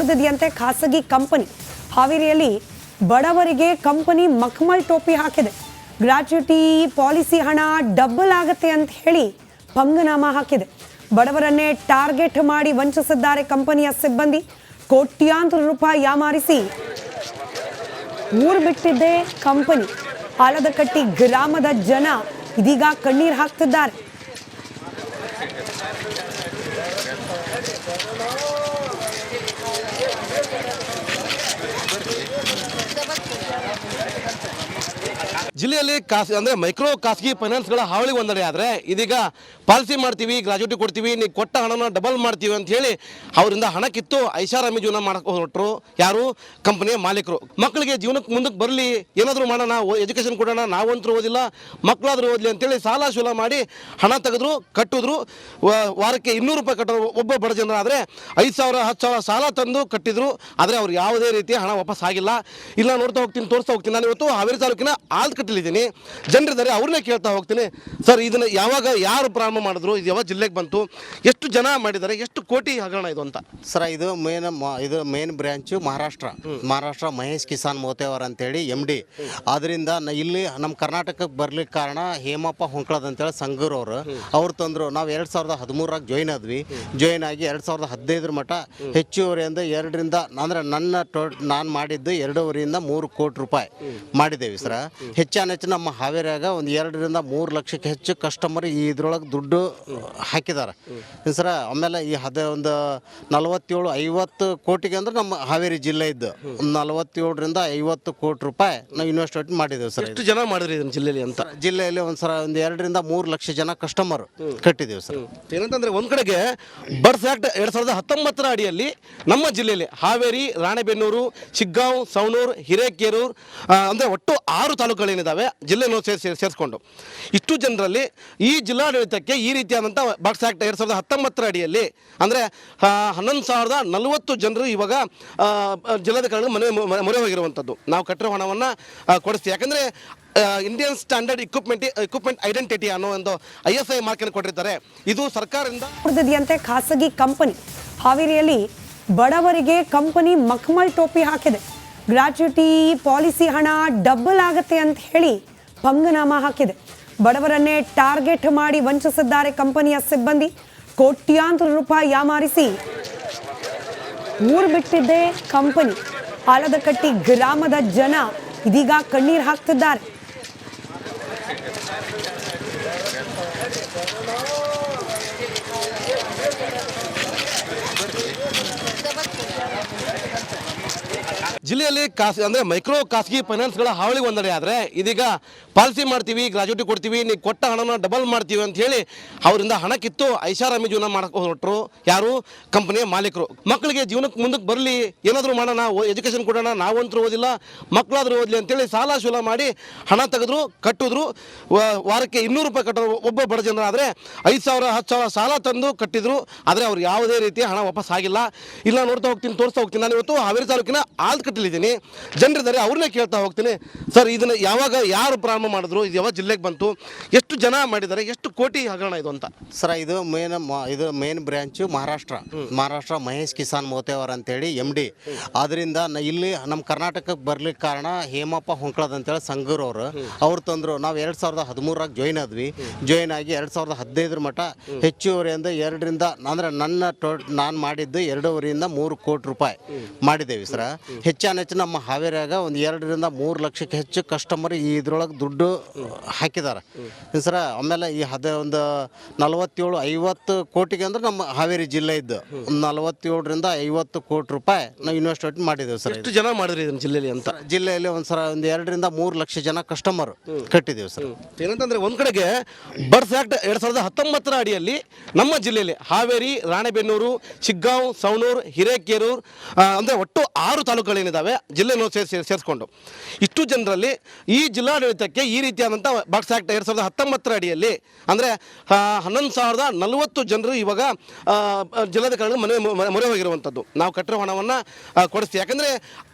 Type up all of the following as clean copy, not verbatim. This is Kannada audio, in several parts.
ಹೊಡೆದಿದೆಯಂತೆ ಖಾಸಗಿ ಕಂಪನಿ. ಹಾವೇರಿಯಲ್ಲಿ ಬಡವರಿಗೆ ಕಂಪನಿ ಮಖಮಲ್ ಟೋಪಿ ಹಾಕಿದೆ. ಗ್ರಾಚ್ಯುಟಿ ಪಾಲಿಸಿ ಹಣ ಡಬಲ್ ಆಗುತ್ತೆ ಅಂತ ಹೇಳಿ ಪಂಗನಾಮ ಹಾಕಿದೆ. ಬಡವರನ್ನೇ ಟಾರ್ಗೆಟ್ ಮಾಡಿ ವಂಚಿಸಿದ್ದಾರೆ ಕಂಪನಿಯ ಸಿಬ್ಬಂದಿ. ಕೋಟ್ಯಾಂತರ ರೂಪಾಯಿ ಯಾಮಾರಿಸಿ ಊರು ಬಿಟ್ಟಿದ್ದೆ ಕಂಪನಿ. ಆಲದಕಟ್ಟಿ ಗ್ರಾಮದ ಜನ ಇದೀಗ ಕಣ್ಣೀರು ಹಾಕ್ತಿದ್ದಾರೆ. ಜಿಲ್ಲೆಯಲ್ಲಿ ಅಂದರೆ ಮೈಕ್ರೋ ಖಾಸಗಿ ಫೈನಾನ್ಸ್ಗಳ ಹಾವಳಿ ಒಂದೆಡೆ ಆದರೆ ಇದೀಗ ಪಾಲಿಸಿ ಮಾಡ್ತೀವಿ, ಗ್ರಾಜ್ಯುಟಿ ಕೊಡ್ತೀವಿ, ನೀವು ಕೊಟ್ಟ ಹಣನ ಡಬಲ್ ಮಾಡ್ತೀವಿ ಅಂತ ಹೇಳಿ ಅವರಿಂದ ಹಣ ಕಿತ್ತು ಐಷಾರಾಮಿ ಜೀವನ ಮಾಡಕ್ಕೆ ಹೊರಟರು ಯಾರು ಕಂಪನಿಯ ಮಾಲೀಕರು. ಮಕ್ಕಳಿಗೆ ಜೀವನಕ್ಕೆ ಮುಂದಕ್ಕೆ ಬರಲಿ, ಏನಾದರೂ ಮಾಡೋಣ, ಎಜುಕೇಷನ್ ಕೊಡೋಣ, ನಾವಂತರೂ ಓದಿಲ್ಲ, ಮಕ್ಕಳಾದರೂ ಓದಲಿ ಅಂತೇಳಿ ಸಾಲ ಶೂಲ ಮಾಡಿ ಹಣ ತೆಗೆದ್ರು, ಕಟ್ಟಿದ್ರು. ವಾರಕ್ಕೆ 200 ರೂಪಾಯಿ ಕಟ್ಟೋರು ಒಬ್ಬ ಬಡ ಜನರು ಆದರೆ 5,000 10,000 ಸಾಲ ತಂದು ಕಟ್ಟಿದ್ರು. ಆದರೆ ಅವ್ರು ಯಾವುದೇ ರೀತಿಯ ಹಣ ವಾಪಸ್ ಆಗಿಲ್ಲ. ಇಲ್ಲ ನೋಡ್ತಾ ಹೋಗ್ತೀನಿ, ತೋರಿಸ್ತಾ ಹೋಗ್ತೀನಿ. ನಾನು ಇವತ್ತು ಹಾವೇರಿ ತಾಲೂಕಿನ ಆಲದಕಟ್ಟಿಲಿದ್ದೀನಿ. ಜನರಿದ್ದಾರೆ, ಅವ್ರನ್ನೇ ಕೇಳ್ತಾ ಹೋಗ್ತೀನಿ. ಸರ್, ಇದನ್ನು ಯಾವಾಗ ಯಾರು ಪ್ರಾರಂಭ ಮಾಡಿದ್ರು, ಇದು ಯಾವಾಗ ಜಿಲ್ಲೆಗೆ ಬಂತು, ಎಷ್ಟು ಜನ ಮಾಡಿದ್ದಾರೆ, ಎಷ್ಟು ಕೋಟಿ ಹಗರಣ ಇದು ಅಂತ? ಸರ್, ಇದು ಮೇನ್ ಬ್ರ್ಯಾಂಚು ಮಹಾರಾಷ್ಟ್ರ ಮಹೇಶ್ ಕಿಸಾನ್ ಮೋತೆವರ್ ಅಂತೇಳಿ MD. ಆದ್ದರಿಂದ ಇಲ್ಲಿ ನಮ್ಮ ಕರ್ನಾಟಕಕ್ಕೆ ಬರ್ಲಿಕ್ಕೆ ಕಾರಣ ಹೇಮಪ್ಪ ಹೊಂಕಳದ್ ಅಂತೇಳಿ ಸಂಗೂರ್ ಅವ್ರು ತಂದರು. ನಾವು 2013 ಜಾಯ್ನ್ ಆದ್ವಿ. ಜಾಯ್ನ್ ಆಗಿ 2015 ಮಟ್ಟ ಹೆಚ್ಚುವರಿಯಿಂದ 2ರಿಂದ ಅಂದರೆ ನಾನು ಮಾಡಿದ್ದು 2.5ರಿಂದ 3 ಕೋಟಿ ರೂಪಾಯಿ ಮಾಡಿದ್ದೇವೆ ಸರ್. ಹೆಚ್ಚು ನಮ್ಮ ಹಾವೇರಿಯಾಗ ಒಂದು 2ರಿಂದ 3 ಲಕ್ಷಕ್ಕೆ ಹೆಚ್ಚು ಕಸ್ಟಮರ್ ಇದ್ರೊಳಗೆ ದುಡ್ಡು ಹಾಕಿದ್ದಾರೆ ಸರ್. ಆಮೇಲೆ ಈ ಒಂದು 47-50 ಕೋಟಿಗೆ ಅಂದ್ರೆ ನಮ್ಮ ಹಾವೇರಿ ಜಿಲ್ಲೆ ಇದ್ದು 47ರಿಂದ 50 ಕೋಟಿ ರೂಪಾಯಿ ನಾವು ಇನ್ವೆಸ್ಟ್ಮೆಂಟ್ ಮಾಡಿದ್ದೇವೆ ಸರ್. ಎಷ್ಟು ಜನ ಮಾಡಿದ್ರಿ ಇದನ್ನು ಜಿಲ್ಲೆಯಲ್ಲಿ ಅಂತ? ಜಿಲ್ಲೆಯಲ್ಲಿ ಒಂದು 2ರಿಂದ 3 ಲಕ್ಷ ಜನ ಕಸ್ಟಮರ್ ಕಟ್ಟಿದ್ದೇವೆ ಸರ್. ಏನಂತಂದ್ರೆ ಒಂದು ಕಡೆಗೆ ಬರ್ಡ್ಸ್ ಆಕ್ಟ್ 2019 ಅಡಿಯಲ್ಲಿ ನಮ್ಮ ಜಿಲ್ಲೆಯಲ್ಲಿ ಹಾವೇರಿ, ರಾಣೆಬೆನ್ನೂರು, ಶಿಗ್ಗಾಂವ್, ಸವಣೂರು, ಹಿರೇಕೆರೂರು ಅಂದರೆ ಒಟ್ಟು 6 ತಾಲೂಕುಗಳೇನಿದ್ದಾವೆ ಜಿಲ್ಲೆಯನ್ನು ಸೇರಿಸ್ಕೊಂಡು ಇಷ್ಟು ಜನರಲ್ಲಿ ಈ ಜಿಲ್ಲಾಡಳಿತಕ್ಕೆ ಈ ರೀತಿಯಾದಂಥ ಬರ್ಡ್ಸ್ ಆಕ್ಟ್ 2019 ಅಡಿಯಲ್ಲಿ ಅಂದರೆ 11,040 ಜನರು ಇವಾಗ ಜಿಲ್ಲಾಧಿಕಾರಿಗಳು ಮೊರೆ ಹೋಗಿರುವಂಥದ್ದು. ನಾವು ಕಟ್ಟಿರೋ ಹಣವನ್ನು ಕೊಡಿಸ್ತೀವಿ. ಯಾಕಂದರೆ ಇಂಡಿಯನ್ ಸ್ಟ್ಯಾಂಡರ್ಡ್ ಇಕ್ವಿಪ್ಮೆಂಟ್ ಐಡೆಂಟಿಟಿ ಅನ್ನೋ ಒಂದು ISI ಮಾರ್ಕನ್ನು ಕೊಟ್ಟಿರ್ತಾರೆ. ಇದು ಸರ್ಕಾರದಿಂದ ಹೊಡೆದಿದೆಯಂತೆ ಖಾಸಗಿ ಕಂಪನಿ. ಹಾವೇರಿಯಲ್ಲಿ ಬಡವರಿಗೆ ಕಂಪನಿ ಮಖಮಲ್ ಟೋಪಿ ಹಾಕಿದೆ. ಗ್ರಾಚ್ಯುಟಿ ಪಾಲಿಸಿ ಹಣ ಡಬಲ್ ಆಗುತ್ತೆ ಅಂತ ಹೇಳಿ ಪಂಗನಾಮ ಹಾಕಿದೆ. ಬಡವರನ್ನೇ ಟಾರ್ಗೆಟ್ ಮಾಡಿ ವಂಚಿಸಿದ್ದಾರೆ ಕಂಪನಿಯ ಸಿಬ್ಬಂದಿ. ಕೋಟ್ಯಾಂತರ ರೂಪಾಯಿ ಯಾಮಾರಿಸಿ ಊರು ಬಿಟ್ಟಿದ್ದೆ ಕಂಪನಿ. ಆಲದಕಟ್ಟಿ ಗ್ರಾಮದ ಜನ ಇದೀಗ ಕಣ್ಣೀರು ಹಾಕ್ತಿದ್ದಾರೆ. ಜಿಲ್ಲೆಯಲ್ಲಿ ಅಂದರೆ ಮೈಕ್ರೋ ಖಾಸಗಿ ಫೈನಾನ್ಸ್ಗಳ ಹಾವಳಿ ಒಂದೆಡೆ ಆದರೆ ಇದೀಗ ಪಾಲಿಸಿ ಮಾಡ್ತೀವಿ, ಗ್ರಾಜ್ಯುಟಿ ಕೊಡ್ತೀವಿ, ನೀವು ಕೊಟ್ಟ ಹಣನ ಡಬಲ್ ಮಾಡ್ತೀವಿ ಅಂತ ಹೇಳಿ ಅವರಿಂದ ಹಣ ಕಿತ್ತು ಐಷಾರಾಮಿ ಜೀವನ ಮಾಡಕ್ಕೆ ಹೊರಟರು ಯಾರು ಕಂಪನಿಯ ಮಾಲೀಕರು. ಮಕ್ಕಳಿಗೆ ಜೀವನಕ್ಕೆ ಮುಂದಕ್ಕೆ ಬರಲಿ, ಏನಾದರೂ ಮಾಡೋಣ, ಎಜುಕೇಷನ್ ಕೊಡೋಣ, ನಾವಂತರೂ ಓದಿಲ್ಲ, ಮಕ್ಕಳಾದರೂ ಓದಲಿ ಅಂತೇಳಿ ಸಾಲ ಶೂಲ ಮಾಡಿ ಹಣ ತೆಗೆದ್ರು, ಕಟ್ಟಿದ್ರು. ವಾರಕ್ಕೆ 200 ರೂಪಾಯಿ ಕಟ್ಟೋರು ಒಬ್ಬ ಬಡ ಜನರು ಆದರೆ 5,000 10,000 ಸಾಲ ತಂದು ಕಟ್ಟಿದ್ರು. ಆದರೆ ಅವ್ರು ಯಾವುದೇ ರೀತಿಯ ಹಣ ವಾಪಸ್ ಆಗಿಲ್ಲ. ಇಲ್ಲ ನೋಡ್ತಾ ಹೋಗ್ತೀನಿ, ತೋರಿಸ್ತಾ ಹೋಗ್ತೀನಿ. ನಾನು ಇವತ್ತು ಹಾವೇರಿ ತಾಲೂಕಿನ ಆಲದಕಟ್ಟಿಲಿದ್ದೀನಿ. ಜನರಿದ್ದಾರೆ, ಅವ್ರನ್ನೇ ಕೇಳ್ತಾ ಹೋಗ್ತೀನಿ. ಸರ್, ಇದನ್ನು ಯಾವಾಗ ಯಾರು ಪ್ರಾರಂಭ ಮಾಡಿದ್ರು, ಇದು ಯಾವಾಗ ಜಿಲ್ಲೆಗೆ ಬಂತು, ಎಷ್ಟು ಜನ ಮಾಡಿದ್ದಾರೆ, ಎಷ್ಟು ಕೋಟಿ ಹಗರಣ ಇದು ಅಂತ? ಸರ್, ಇದು ಮೇನ್ ಬ್ರ್ಯಾಂಚು ಮಹಾರಾಷ್ಟ್ರ ಮಹೇಶ್ ಕಿಸಾನ್ ಮೋತೆವರ್ ಅಂತೇಳಿ MD. ಆದ್ದರಿಂದ ಇಲ್ಲಿ ನಮ್ಮ ಕರ್ನಾಟಕಕ್ಕೆ ಬರ್ಲಿಕ್ಕೆ ಕಾರಣ ಹೇಮಪ್ಪ ಹೊಂಕಳದ್ ಅಂತೇಳಿ ಸಂಗೂರ್ ಅವ್ರು ತಂದರು. ನಾವು 2013 ಜಾಯ್ನ್ ಆದ್ವಿ. ಜಾಯ್ನ್ ಆಗಿ 2015 ಮಟ್ಟ ಹೆಚ್ಚುವರಿಯಿಂದ 2ರಿಂದ ಅಂದರೆ ನಾನು ಮಾಡಿದ್ದು 2.5ರಿಂದ 3 ಕೋಟಿ ರೂಪಾಯಿ ಮಾಡಿದ್ದೇವೆ ಸರ್. ಹೆಚ್ಚು ನಮ್ಮ ಹಾವೇರಿಯಾಗ ಒಂದು 2ರಿಂದ 3 ಲಕ್ಷಕ್ಕೆ ಹೆಚ್ಚು ಕಸ್ಟಮರ್ ಇದ್ರೊಳಗೆ ದುಡ್ಡು ಹಾಕಿದ್ದಾರೆ ಸರ್. ಆಮೇಲೆ ಈ ಒಂದು 47-50 ಕೋಟಿಗೆ ಅಂದ್ರೆ ನಮ್ಮ ಹಾವೇರಿ ಜಿಲ್ಲೆ ಇದ್ದು 47ರಿಂದ 50 ಕೋಟಿ ರೂಪಾಯಿ ನಾವು ಇನ್ವೆಸ್ಟ್ಮೆಂಟ್ ಮಾಡಿದ್ದೇವೆ ಸರ್. ಎಷ್ಟು ಜನ ಮಾಡಿದ್ರಿ ಇದನ್ನು ಜಿಲ್ಲೆಯಲ್ಲಿ ಅಂತ? ಜಿಲ್ಲೆಯಲ್ಲಿ ಒಂದು 2ರಿಂದ 3 ಲಕ್ಷ ಜನ ಕಸ್ಟಮರ್ ಕಟ್ಟಿದ್ದೇವೆ ಸರ್. ಏನಂತಂದ್ರೆ ಒಂದು ಕಡೆಗೆ ಬರ್ಡ್ಸ್ ಆಕ್ಟ್ 2019 ಅಡಿಯಲ್ಲಿ ನಮ್ಮ ಜಿಲ್ಲೆಯಲ್ಲಿ ಹಾವೇರಿ, ರಾಣೆಬೆನ್ನೂರು, ಶಿಗ್ಗಾಂವ್, ಸವಣೂರು, ಹಿರೇಕೆರೂರು ಅಂದರೆ ಒಟ್ಟು 6 ತಾಲೂಕುಗಳೇನಿದ್ದಾವೆ ಜಿಲ್ಲೆಯನ್ನು ಸೇರಿಸ್ಕೊಂಡು ಇಷ್ಟು ಜನರಲ್ಲಿ ಈ ಜಿಲ್ಲಾಡಳಿತಕ್ಕೆ ಈ ರೀತಿಯಾದಂಥ ಬರ್ಡ್ಸ್ ಆಕ್ಟ್ 2019 ಅಡಿಯಲ್ಲಿ ಅಂದರೆ 11,040 ಜನರು ಇವಾಗ ಜಿಲ್ಲಾಧಿಕಾರಿಗಳು ಮೊರೆ ಹೋಗಿರುವಂಥದ್ದು. ನಾವು ಕಟ್ಟಿರೋ ಹಣವನ್ನು ಕೊಡಿಸ್ತೀವಿ. ಯಾಕಂದರೆ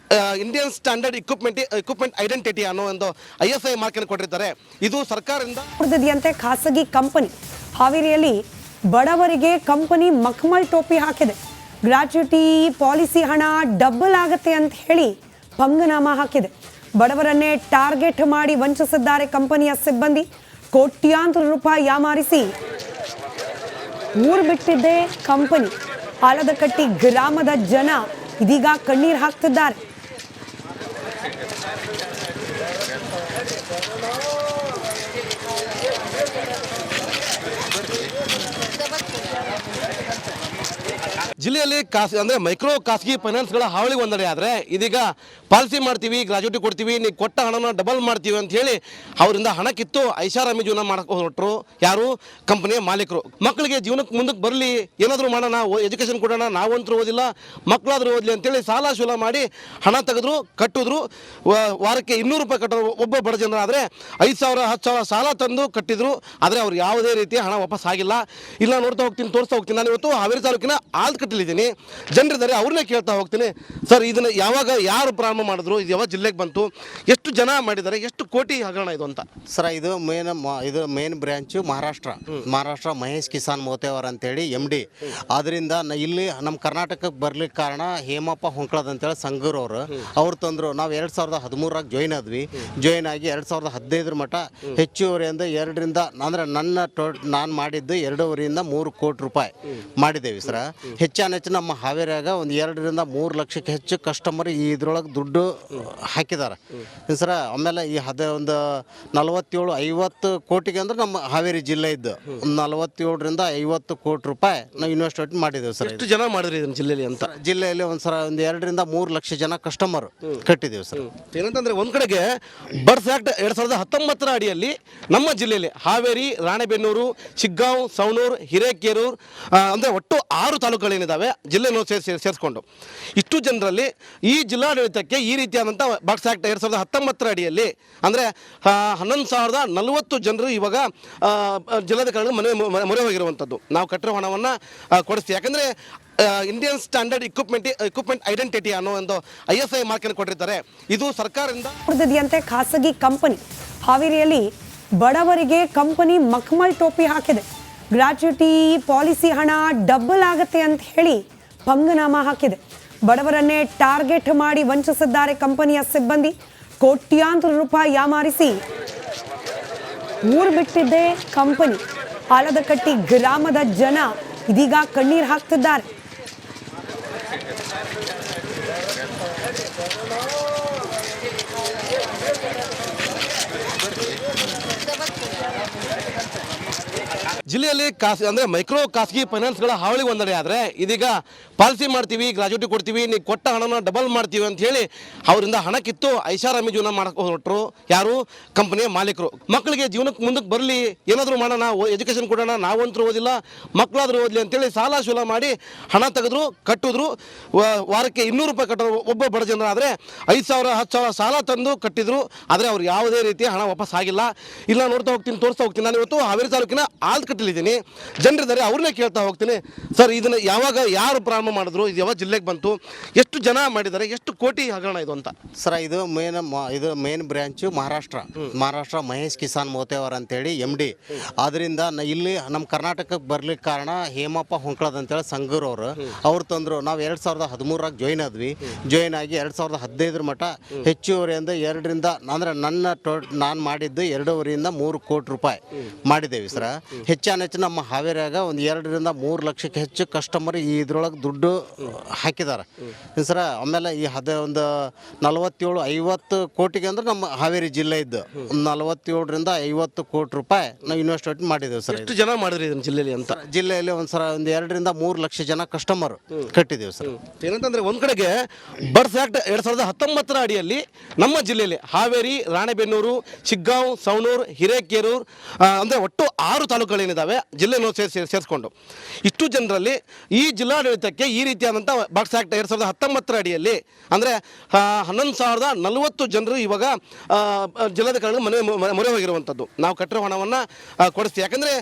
ಇಂಡಿಯನ್ ಸ್ಟ್ಯಾಂಡರ್ಡ್ ಇಕ್ವಿಪ್ಮೆಂಟ್ ಐಡೆಂಟಿಟಿ ಅನ್ನೋ ಒಂದು ISI ಮಾರ್ಕನ್ನು ಕೊಟ್ಟಿರ್ತಾರೆ. ಇದು ಸರ್ಕಾರದಿಂದ ಹೊಡೆದಿದೆಯಂತೆ ಖಾಸಗಿ ಕಂಪನಿ. ಹಾವೇರಿಯಲ್ಲಿ ಬಡವರಿಗೆ ಕಂಪನಿ ಮಖಮಲ್ ಟೋಪಿ ಹಾಕಿದೆ. ಗ್ರಾಚ್ಯುಟಿ ಪಾಲಿಸಿ ಹಣ ಡಬಲ್ ಆಗುತ್ತೆ ಅಂತ ಹೇಳಿ ಪಂಗನಾಮ ಹಾಕಿದೆ. ಬಡವರನ್ನೇ ಟಾರ್ಗೆಟ್ ಮಾಡಿ ವಂಚಿಸಿದ್ದಾರೆ ಕಂಪನಿಯ ಸಿಬ್ಬಂದಿ. ಕೋಟ್ಯಾಂತರ ರೂಪಾಯಿ ಯಾಮಾರಿಸಿ ಊರು ಬಿಟ್ಟಿದ್ದೆ ಕಂಪನಿ. ಆಲದಕಟ್ಟಿ ಗ್ರಾಮದ ಜನ ಇದೀಗ ಕಣ್ಣೀರು ಹಾಕ್ತಿದ್ದಾರೆ. ಜಿಲ್ಲೆಯಲ್ಲಿ ಅಂದ್ರೆ ಮೈಕ್ರೋ ಖಾಸಗಿ ಫೈನಾನ್ಸ್ಗಳ ಹಾವಳಿ ಒಂದೆಡೆ ಆದರೆ ಇದೀಗ ಪಾಲಿಸಿ ಮಾಡ್ತೀವಿ, ಗ್ರಾಜ್ಯುಟಿ ಕೊಡ್ತೀವಿ, ನೀವು ಕೊಟ್ಟ ಹಣನ ಡಬಲ್ ಮಾಡ್ತೀವಿ ಅಂತ ಹೇಳಿ ಅವರಿಂದ ಹಣ ಕಿತ್ತು ಐಷಾರಾಮಿ ಜೀವನ ಮಾಡಕ್ಕೆ ಹೊರಟರು ಯಾರು ಕಂಪನಿಯ ಮಾಲೀಕರು. ಮಕ್ಕಳಿಗೆ ಜೀವನಕ್ಕೆ ಮುಂದಕ್ಕೆ ಬರಲಿ, ಏನಾದರೂ ಮಾಡೋಣ, ಎಜುಕೇಷನ್ ಕೊಡೋಣ, ನಾವಂತರೂ ಓದಿಲ್ಲ, ಮಕ್ಕಳಾದರೂ ಓದಲಿ ಅಂತೇಳಿ ಸಾಲ ಶೂಲ ಮಾಡಿ ಹಣ ತೆಗೆದ್ರು, ಕಟ್ಟಿದ್ರು. ವಾರಕ್ಕೆ 200 ರೂಪಾಯಿ ಕಟ್ಟೋ ಒಬ್ಬ ಬಡ ಜನರಾದರೆ 5,000 10,000 ಸಾಲ ತಂದು ಕಟ್ಟಿದ್ರು. ಆದರೆ ಅವ್ರು ಯಾವುದೇ ರೀತಿಯ ಹಣ ವಾಪಸ್ ಆಗಿಲ್ಲ. ಇಲ್ಲ ನೋಡ್ತಾ ಹೋಗ್ತೀನಿ, ತೋರಿಸ್ತಾ ಹೋಗ್ತೀನಿ. ನಾನು ಇವತ್ತು ಹಾವೇರಿ ತಾಲೂಕಿನ ಆಲ್ದಕಟ್ಟಿಲಿದ್ದೀನಿ. ಜನರಿದ್ದಾರೆ, ಅವ್ರನ್ನೇ ಕೇಳ್ತಾ ಹೋಗ್ತೀನಿ. ಸರ್, ಇದನ್ನು ಯಾವಾಗ ಯಾರು ಪ್ರಾರಂಭ ಮಾಡಿದ್ರು, ಇದು ಯಾವ ಜಿಲ್ಲೆಗೆ ಬಂತು, ಎಷ್ಟು ಜನ ಮಾಡಿದ್ದಾರೆ, ಎಷ್ಟು ಕೋಟಿ ಹಗರಣ ಇದು ಅಂತ? ಸರ್, ಇದು ಮೇನ್ ಬ್ರ್ಯಾಂಚು ಮಹಾರಾಷ್ಟ್ರ ಮಹೇಶ್ ಕಿಸಾನ್ ಮೋತೆವರ್ ಅಂತೇಳಿ MD. ಅದರಿಂದ ಇಲ್ಲಿ ನಮ್ಮ ಕರ್ನಾಟಕಕ್ಕೆ ಬರ್ಲಿಕ್ಕೆ ಕಾರಣ ಹೇಮಪ್ಪ ಹೊಂಕ್ಳದ್ ಅಂತೇಳಿ ಸಂಗೂರವರು. ಅವ್ರು ತಂದರು. ನಾವು 2013 ಜಾಯ್ನ್ ಆದ್ವಿ. ಜಾಯ್ನ್ ಆಗಿ 2015 ಮಟ್ಟ ಹೆಚ್ಚುವರಿಯಿಂದ 2ರಿಂದ ಅಂದರೆ ನಾನು ಮಾಡಿದ್ದು 2.5ರಿಂದ 3 ಕೋಟಿ ರೂಪಾಯಿ ಮಾಡಿದ್ದೇವೆ ಸರ್. ಹೆಚ್ಚು ನಮ್ಮ ಹಾವೇರಿಯಾಗ ಒಂದು 2ರಿಂದ 3 ಲಕ್ಷಕ್ಕೆ ಹೆಚ್ಚು ಕಸ್ಟಮರ್ ಇದ್ರೊಳಗೆ ದುಡ್ಡು ಹಾಕಿದ್ದಾರೆ ಸರ. ಆಮೇಲೆ ಈ ಒಂದು 47-50 ಕೋಟಿಗೆ ಅಂದ್ರೆ ನಮ್ಮ ಹಾವೇರಿ ಜಿಲ್ಲೆ ಇದ್ದು 47ರಿಂದ 50 ಕೋಟಿ ರೂಪಾಯಿ ನಾವು ಇನ್ವೆಸ್ಟ್ಮೆಂಟ್ ಮಾಡಿದ್ದೇವೆ ಸರ್. ಎಷ್ಟು ಜನ ಮಾಡಿದ್ರಿ ಇದನ್ನು ಜಿಲ್ಲೆಯಲ್ಲಿ ಅಂತ? ಜಿಲ್ಲೆಯಲ್ಲಿ ಒಂದು 2ರಿಂದ 3 ಲಕ್ಷ ಜನ ಕಸ್ಟಮರ್ ಕಟ್ಟಿದ್ದೇವೆ ಸರ್. ಏನಂತಂದ್ರೆ ಒಂದು ಕಡೆಗೆ ಬರ್ಡ್ಸ್ ಆಕ್ಟ್ 2019 ಅಡಿಯಲ್ಲಿ ನಮ್ಮ ಜಿಲ್ಲೆಯಲ್ಲಿ ಹಾವೇರಿ, ರಾಣೆಬೆನ್ನೂರು, ಶಿಗ್ಗಾಂವ್, ಸವಣೂರು, ಹಿರೇಕೆರೂರು ಅಂದರೆ ಒಟ್ಟು 6 ತಾಲೂಕುಗಳೇನಿದ್ದಾವೆ ಜಿಲ್ಲೆಯನ್ನು ಸೇರಿಸ್ಕೊಂಡು ಇಷ್ಟು ಜನರಲ್ಲಿ ಈ ಜಿಲ್ಲಾಡಳಿತಕ್ಕೆ ಈ ರೀತಿಯಾದಂಥ ಬರ್ಡ್ಸ್ ಆಕ್ಟ್ 2019 ಅಡಿಯಲ್ಲಿ ಅಂದರೆ 11,040 ಜನರು ಇವಾಗ ಜಿಲ್ಲಾಧಿಕಾರಿಗಳು ಮೊರೆ ಹೋಗಿರುವಂಥದ್ದು. ನಾವು ಕಟ್ಟಿರೋ ಹಣವನ್ನು ಕೊಡಿಸ್ತೀವಿ. ಯಾಕಂದರೆ ಇಂಡಿಯನ್ ಸ್ಟ್ಯಾಂಡರ್ಡ್ ಇಕ್ವಿಪ್ಮೆಂಟ್ ಐಡೆಂಟಿಟಿ ಅನ್ನೋ ಒಂದು ISI ಮಾರ್ಕನ್ನು ಕೊಟ್ಟಿರ್ತಾರೆ. ಇದು ಸರ್ಕಾರದಿಂದ ಖಾಸಗಿ ಕಂಪನಿ ಹಾವೇರಿಯಲ್ಲಿ ಬಡವರಿಗೆ ಕಂಪನಿ ಮಖಮಲ್ ಟೋಪಿ ಹಾಕಿದೆ. ಗ್ರಾಚ್ಯುಟಿ ಪಾಲಿಸಿ ಹಣ ಡಬಲ್ ಆಗುತ್ತೆ ಅಂತ ಹೇಳಿ ಪಂಗನಾಮ ಹಾಕಿದೆ. ಬಡವರನ್ನೇ ಟಾರ್ಗೆಟ್ ಮಾಡಿ ವಂಚಿಸಿದ್ದಾರೆ ಕಂಪನಿಯ ಸಿಬ್ಬಂದಿ. ಕೋಟ್ಯಾಂತರ ರೂಪಾಯಿ ಯಾಮಾರಿಸಿ ಊರು ಬಿಟ್ಟಿದ್ದೆ ಕಂಪನಿ. ಆಲದಕಟ್ಟಿ ಗ್ರಾಮದ ಜನ ಇದೀಗ ಕಣ್ಣೀರು ಹಾಕ್ತಿದ್ದಾರೆ. ಜಿಲ್ಲೆಯಲ್ಲಿ ಅಂದ್ರೆ ಮೈಕ್ರೋ ಖಾಸಗಿ ಫೈನಾನ್ಸ್ಗಳ ಹಾವಳಿ ಒಂದೆಡೆ ಆದರೆ ಇದೀಗ ಪಾಲಿಸಿ ಮಾಡ್ತೀವಿ, ಗ್ರಾಜ್ಯುಟಿ ಕೊಡ್ತೀವಿ, ನೀವು ಕೊಟ್ಟ ಹಣನ ಡಬಲ್ ಮಾಡ್ತೀವಿ ಅಂತ ಹೇಳಿ ಅವರಿಂದ ಹಣ ಕಿತ್ತು ಐಷಾರಾಮಿ ಜೀವನ ಮಾಡಕ್ಕೆ ಹೊರಟರು ಯಾರು ಕಂಪನಿಯ ಮಾಲೀಕರು. ಮಕ್ಕಳಿಗೆ ಜೀವನಕ್ಕೆ ಮುಂದಕ್ಕೆ ಬರಲಿ, ಏನಾದರೂ ಮಾಡೋಣ, ಎಜುಕೇಷನ್ ಕೊಡೋಣ, ನಾವಂತರೂ ಓದಿಲ್ಲ, ಮಕ್ಕಳಾದರೂ ಓದಲಿ ಅಂತೇಳಿ ಸಾಲ ಶೂಲ ಮಾಡಿ ಹಣ ತೆಗೆದ್ರು, ಕಟ್ಟಿದ್ರು. ವಾರಕ್ಕೆ 200 ರೂಪಾಯಿ ಕಟ್ಟೋ ಒಬ್ಬ ಬಡ ಜನರಾದರೆ 5,000 10,000 ಸಾಲ ತಂದು ಕಟ್ಟಿದ್ರು. ಆದರೆ ಅವ್ರು ಯಾವುದೇ ರೀತಿಯ ಹಣ ವಾಪಸ್ ಆಗಿಲ್ಲ. ಇಲ್ಲ ನೋಡ್ತಾ ಹೋಗ್ತೀನಿ, ತೋರಿಸ್ತಾ ಹೋಗ್ತೀನಿ. ನಾನು ಇವತ್ತು ಹಾವೇರಿ ತಾಲೂಕಿನ ಆಲ್ದಕಟ್ಟಿಲಿದ್ದೀನಿ. ಜನರಿದ್ದಾರೆ, ಅವ್ರನ್ನೇ ಕೇಳ್ತಾ ಹೋಗ್ತೀನಿ. ಸರ್, ಇದನ್ನು ಯಾವಾಗ ಯಾರು ಪ್ರಾರಂಭ ಮಾಡಿದ್ರು, ಇದು ಯಾವ ಜಿಲ್ಲೆಗೆ ಬಂತು, ಎಷ್ಟು ಜನ ಮಾಡಿದ್ದಾರೆ, ಎಷ್ಟು ಕೋಟಿ ಹಗರಣ ಇದು ಅಂತ? ಸರ್, ಇದು ಮೇನ್ ಬ್ರ್ಯಾಂಚು ಮಹಾರಾಷ್ಟ್ರ ಮಹೇಶ್ ಕಿಸಾನ್ ಮೋತೆವರ್ ಅಂತೇಳಿ MD. ಅದರಿಂದ ಇಲ್ಲಿ ನಮ್ಮ ಕರ್ನಾಟಕಕ್ಕೆ ಬರ್ಲಿಕ್ಕೆ ಕಾರಣ ಹೇಮಪ್ಪ ಹೊಂಕ್ಳದ್ ಅಂತೇಳಿ ಸಂಗೂರವರು. ಅವ್ರು ತಂದರು. ನಾವು 2013 ಜಾಯ್ನ್ ಆದ್ವಿ. ಜಾಯ್ನ್ ಆಗಿ 2015 ಮಟ್ಟ ಹೆಚ್ಚುವರಿಯಿಂದ 2ರಿಂದ ಅಂದರೆ ನಾನು ಮಾಡಿದ್ದು 2.5ರಿಂದ 3 ಕೋಟಿ ರೂಪಾಯಿ ಮಾಡಿದ್ದೇವೆ ಸರ್. ಹೆಚ್ಚು ನಮ್ಮ ಹಾವೇರಿಯಾಗ ಒಂದು 2ರಿಂದ 3 ಲಕ್ಷಕ್ಕೆ ಹೆಚ್ಚು ಕಸ್ಟಮರ್ ಇದ್ರೊಳಗೆ ದುಡ್ಡು ಹಾಕಿದ್ದಾರೆ ಸರ. ಆಮೇಲೆ ಈ ಒಂದು 47-50 ಕೋಟಿಗೆ ಅಂದ್ರೆ ನಮ್ಮ ಹಾವೇರಿ ಜಿಲ್ಲೆ ಇದ್ದು 47ರಿಂದ 50 ಕೋಟಿ ರೂಪಾಯಿ ನಾವು ಇನ್ವೆಸ್ಟ್ಮೆಂಟ್ ಮಾಡಿದ್ದೇವೆ ಸರ್. ಎಷ್ಟು ಜನ ಮಾಡಿದ್ರಿ ಇದನ್ನು ಜಿಲ್ಲೆಯಲ್ಲಿ ಅಂತ? ಜಿಲ್ಲೆಯಲ್ಲಿ ಒಂದು 2ರಿಂದ 3 ಲಕ್ಷ ಜನ ಕಸ್ಟಮರ್ ಕಟ್ಟಿದ್ದೇವೆ ಸರ್. ಏನಂತಂದ್ರೆ ಒಂದು ಕಡೆಗೆ ಬರ್ಡ್ಸ್ ಆಕ್ಟ್ 2019 ಅಡಿಯಲ್ಲಿ ನಮ್ಮ ಜಿಲ್ಲೆಯಲ್ಲಿ ಹಾವೇರಿ, ರಾಣೆಬೆನ್ನೂರು, ಶಿಗ್ಗಾಂವ್, ಸವಣೂರು, ಹಿರೇಕೆರೂರು ಅಂದರೆ ಒಟ್ಟು 6 ತಾಲೂಕುಗಳೇನಿದ್ದಾವೆ ಜಿಲ್ಲೆಯನ್ನು ಸೇರಿಸ್ಕೊಂಡು ಇಷ್ಟು ಜನರಲ್ಲಿ ಈ ಜಿಲ್ಲಾಡಳಿತಕ್ಕೆ ಈ ರೀತಿಯಾದಂಥ ಬರ್ಡ್ಸ್ ಆಕ್ಟ್ 2019 ಅಡಿಯಲ್ಲಿ ಅಂದರೆ 11,040 ಜನರು ಇವಾಗ ಜಿಲ್ಲಾಧಿಕಾರಿಗಳು ಮೊರೆ ಹೋಗಿರುವಂಥದ್ದು. ನಾವು ಕಟ್ಟಿರೋ ಹಣವನ್ನು ಕೊಡಿಸ್ತೀವಿ. ಯಾಕಂದರೆ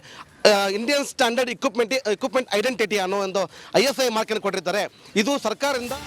ಇಂಡಿಯನ್ ಸ್ಟ್ಯಾಂಡರ್ಡ್ ಇಕ್ವಿಪ್ಮೆಂಟ್ ಐಡೆಂಟಿಟಿ ಅನ್ನೋ ಒಂದು ISI ಮಾರ್ಕನ್ನು ಕೊಟ್ಟಿರ್ತಾರೆ. ಇದು ಸರ್ಕಾರದಿಂದ